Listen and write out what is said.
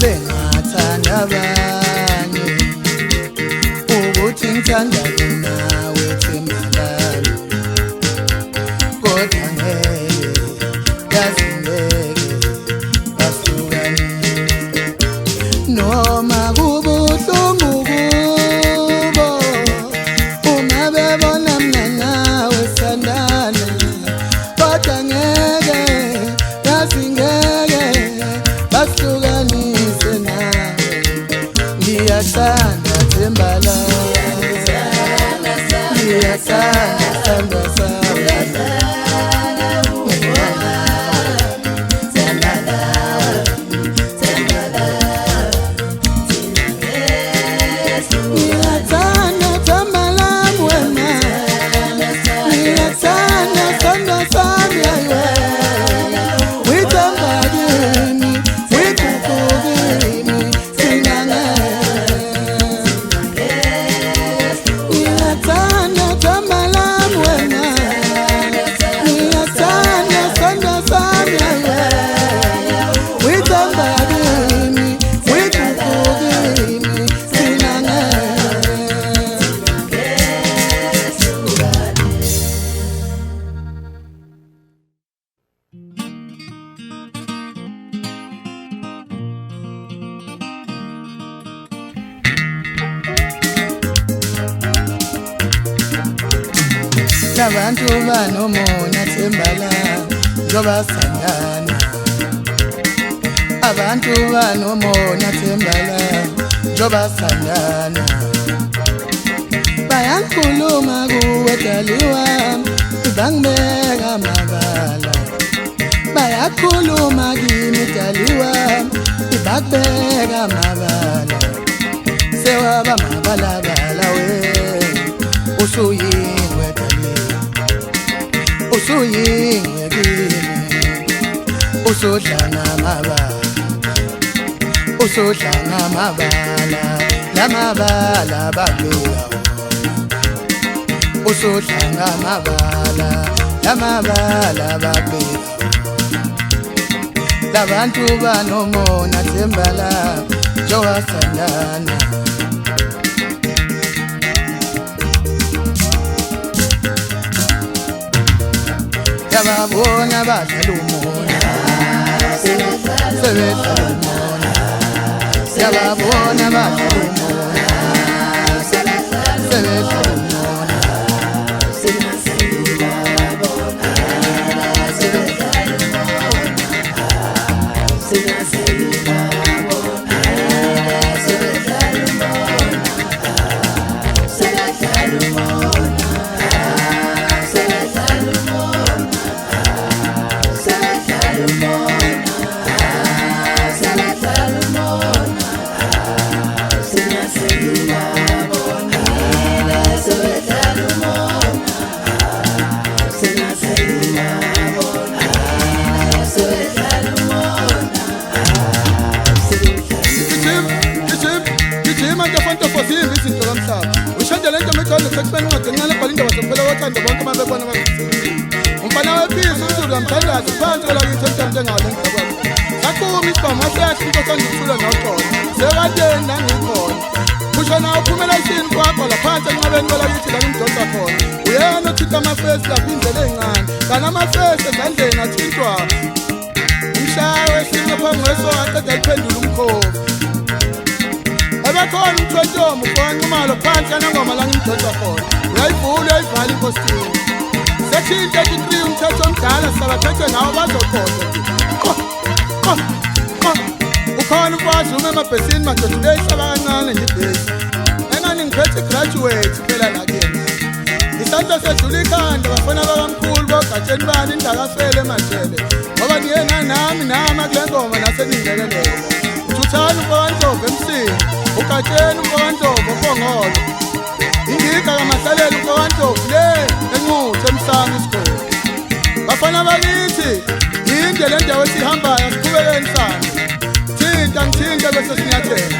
bengathanda abanye ukuthi ngithanda nawe themba lami, kodwa ngeke yazi ngeke bahlukane. Noma kubuhlungu kubo uma bebona mina nawe sandana, kodwa ngeke yazi ngeke bahlukanise nawe. Ngiyathanda themba lami, ngiyathanda themba sami. Labantu banomoya themba lami njoba sanyana, abantu banomoya themba lami njoba sanyana. Bayangikhuluma kuwe dali wami, bangibeka amabala. Bayakhuluma kimi dali wami, bakubeka amabala. Sewaba mabalabala we, usuyingwe dali, usuyingwe kimi, usudlanga amabala, usudlanga amabala, lamabala babeka. Usudlanga amabala, lamabala babeka. Labantu banomona themba lami njoba sandana. Yababona badlala umona, sebedlala umona. Yababona badlala umona, sebedlala umona. Umfana wephisa umzulu wamthandaza phansi kwelakithi emntanjengalo engikababa. Saqhuma isibhamu asiyahle into sandithula noxolo, sekadeni nangikhona. Kusho nawe uphumela isini kwakho laphansi enqabeni kwelakithi la ngimdonsa khona. Uyena othinta amafesi lapha indlela ey'ncane, kanti amafesi ezandleni athintwa umshaya wesinye phambi kweso aqeda liphendula umkhovu. Ebekhona umthwentomo ufanqumalo phansi yanangoma la ngimdonsa khona. Uyayivula uyayivala inkosini. Section 33 umthetho omdala sabathethe nawo bazokhoza. Ukhona umfazi ume emabhesini madoda ubeyihlaba kancane nje ibhesi. Engani ngiphethe graduate phela la kuyena. Isandla sedlula ikhanda bafana bakamkhulu bogatsheni bani indakafele emadlele. Ngoba ngiyena nami kule ngoma naseningelekelele. Uthuthana umfowandlovu emsini, ugatsheni umfowandlovu obongolo. Ingika kamahlalela umfowandlovu le enquthe emsana isikole. Bafana bakithi indlela endawo esihambayo siqhubekeni sana. Thinta ngithinta bese sinyathela.